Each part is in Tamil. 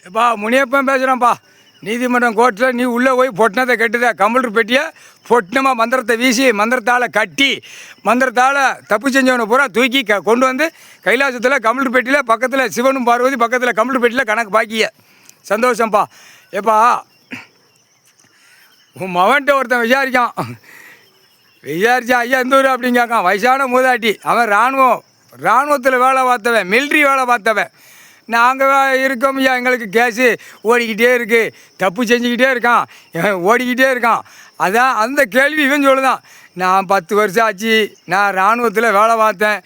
எப்பா முனியப்பன் பேசுகிறேன்ப்பா. நீதிமன்றம் கோர்ட்டில் நீ உள்ளே போய் பொட்டினத்தை கட்டுத கம்ப்யூட்டர் பெட்டியை பொட்டினமாக மந்திரத்தை வீசி மந்திரத்தால் கட்டி மந்திரத்தால் தப்பு செஞ்சவனை பூரா தூக்கி கொண்டு வந்து கைலாசத்தில் கம்ப்யூட்டர் பெட்டியில் பக்கத்தில் சிவனும் பார்வதி பக்கத்தில் கம்ப்யூட்டர் பெட்டியில் கணக்கு பாக்கிய சந்தோஷம்ப்பா. எப்பா உன் மவன்கிட்ட ஒருத்தன் விசாரித்தான் ஐயா எந்த ஊர் அப்படின்னு கேட்கான். வயசான மூதாட்டி, அவன் இராணுவத்தில் வேலை பார்த்தவன், மிலிட்ரி வேலை பார்த்தவன். நாங்கள் இருக்கோம் ஐயா, எங்களுக்கு கேஸு ஓடிக்கிட்டே இருக்குது, தப்பு செஞ்சுக்கிட்டே இருக்கான், ஓடிக்கிட்டே இருக்கான். அதான் அந்த கேள்வி இவன் சொல்லுதான். நான் 10 வருஷம் ஆச்சு, நான் இராணுவத்தில் வேலை பார்த்தேன்,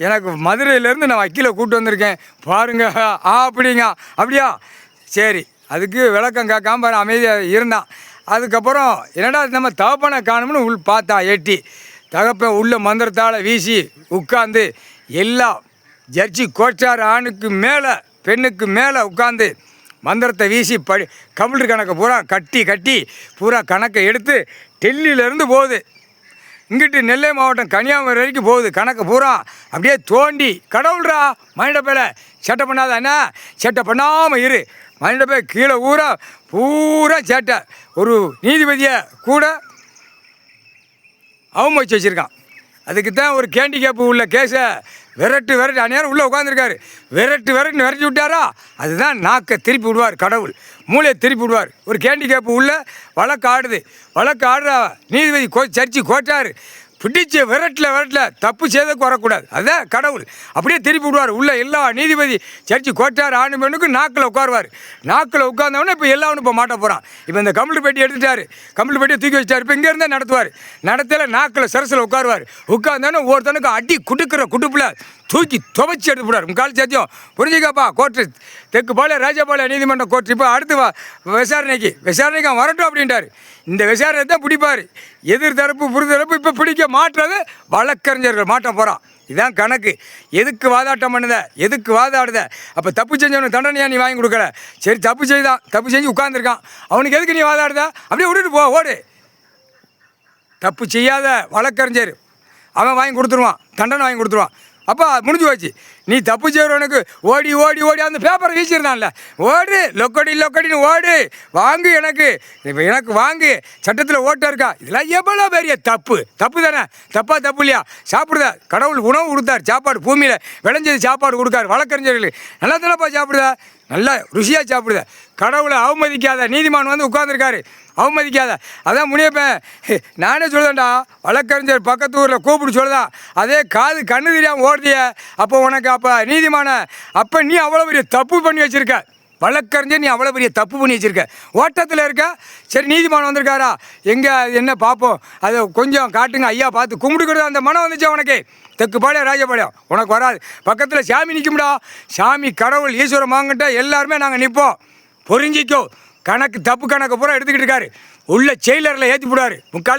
எனக்கு மதுரையிலேருந்து நான் வக்கீலை கூப்பிட்டு வந்திருக்கேன் பாருங்க அப்படிங்க. அப்படியா, சரி, அதுக்கு விளக்கம் கேட்காம பாரு அமைதியாக இருந்தான். அதுக்கப்புறம் என்னடா நம்ம தகப்பனை காணும்னு பார்த்தா எட்டி தகப்பன் உள்ள மந்திரத்தால் வீசி உட்காந்து எல்லாம் ஜட்ஜி கோச்சார் ஆணுக்கு மேலே பெண்ணுக்கு மேலே உட்காந்து மந்திரத்தை வீசி கம்ப்யூட்டர் கணக்கை பூரா கட்டி பூரா கணக்கை எடுத்து டெல்லியிலேருந்து போகுது, இங்கிட்டு நெல்லை மாவட்டம் கன்னியாகுமரி வரைக்கும் போகுது. கணக்கு பூரா அப்படியே தோண்டி கடவுள்ரா மைண்டப்பையில் சேட்டை பண்ணாத என்ன, சேட்டை பண்ணாமல் இரு மைண்டப்பை கீழே பூரா சேட்டை. ஒரு நீதிபதியை கூட அவமதிச்சு வச்சுருக்கான். அதுக்கு தான் ஒரு கேண்டிகேப்பு உள்ள கேஸை விரட்டு அந்நேரம் உள்ளே உட்காந்துருக்காரு. விரட்டுன்னு விரட்டி விட்டாரா, அதுதான் நாக்கை திருப்பி விடுவார் கடவுள், மூளையை திருப்பி விடுவார். ஒரு கேண்டிகேப்பு உள்ள வழக்கு ஆடுற நீதிபதி சர்ச்சி கோட்டார் பிடிச்ச விரட்டில் தப்பு செய்ததுக்கு வரக்கூடாது, அதுதான் கடவுள் அப்படியே திருப்பி விடுவார். உள்ள எல்லா நீதிபதி சர்ச்சி கோட்டார் ஆணு பெண்ணுக்கும் நாக்கில் உட்காருவார். நாக்கில் உட்கார்ந்தவொடனே இப்போ எல்லாவனும் இப்போ மாட்ட போகிறான். இப்போ இந்த கம்ப்யூட்டர் பெட்டி எடுத்துட்டார், கம்ப்யூட்டர் பெட்டியை தூக்கி வச்சிட்டார். இப்போ இங்கேருந்தே நடத்துவார். நடத்தல நாக்கில் சரசில் உட்காருவார். உட்கார்ந்தோன்னே ஒருத்தனுக்கு அடி குடுக்கிற குடுப்பில் தூக்கி துவைச்சி எடுத்து போடுவார். முக்கால் சத்தியம் புரிஞ்சுக்காப்பா. கோர்ட்டு தெற்குபாளையம் ராஜபாளையம் நீதிமன்றம் கோர்ட்டு இப்போ அடுத்து விசாரணைக்கு வரட்டும் அப்படின்ட்டார். இந்த விசாரணை தான் பிடிப்பார். எதிர் தரப்பு புரிதரப்பு இப்போ பிடிக்க மாட்டுறது வழக்கறிஞர்கள் மாட்ட போகிறான். இதுதான் கணக்கு. எதுக்கு வாதாட்டம் பண்ணுத, எதுக்கு வாதாடுத? அப்போ தப்பு செஞ்சவனுக்கு தண்டனையாக நீ வாங்கி கொடுக்கல. சரி, தப்பு செஞ்சு உட்காந்துருக்கான், அவனுக்கு எதுக்கு நீ வாதாடுத? அப்படியே விட்டுட்டு ஓடு. தப்பு செய்யாத வழக்கறிஞர் அவன் வாங்கி கொடுத்துருவான், தண்டனை வாங்கி கொடுத்துருவான். அப்போ முடிஞ்சு போச்சு. நீ தப்பு செய்கிறவனுக்கு ஓடி அந்த பேப்பரை வீசியிருந்தான்ல, ஓடு லொக்கடின்னு ஓடு, வாங்கு எனக்கு வாங்கு, சட்டத்தில் ஓட்ட இருக்கா. இதெல்லாம் எவ்வளோ பெரிய தப்பு தானே? தப்பு இல்லையா? சாப்பிடுதா, கடவுள் உணவு கொடுத்தார், சாப்பாடு பூமியில் விளைஞ்சது சாப்பாடு கொடுக்காரு வழக்கறிஞர்களுக்கு. நல்லா தானப்பா சாப்பிடுதா, நல்லா ருசியாக சாப்பிடுத. கடவுளை அவமதிக்காத நீதிமான் வந்து உட்காந்துருக்காரு, அவமதிக்காத. அதான் முனியப்பேன் நானே சொல்லுதேன்டா, வழக்கறிஞர் பக்கத்து ஊரில் கூப்பிட்டு சொல்லுதான், அதே காது கண்ணு தெரியாமல் ஓடுதிய. அப்போ உனக்கு அப்போ நீதிமான அப்போ நீ அவ்வளோ பெரிய தப்பு பண்ணி வச்சுருக்க, வழக்கறிஞர் நீ அவ்வளோ பெரிய தப்பு பண்ணி வச்சுருக்க, ஓட்டத்தில் இருக்க. சரி, நீதிமான் வந்திருக்காரா, எங்கே என்ன பார்ப்போம், அதை கொஞ்சம் காட்டுங்க ஐயா, பார்த்து கும்பிட்டுக்கிறது. அந்த மனம் வந்துச்சா உனக்கு? தெற்குபாளையம் ராஜபாளையம் உனக்கு வராது. பக்கத்தில் சாமி நிற்கும்டா, சாமி கடவுள் ஈஸ்வரம் வாங்கிட்ட எல்லாருமே நாங்கள் நிற்போம். புரிஞ்சிக்கோ, தப்பு கணக்கு பூரா எடுத்துக்கிட்டு இருக்காரு. உள்ள செயலரில் ஏற்றி போடுவார். முக்கால்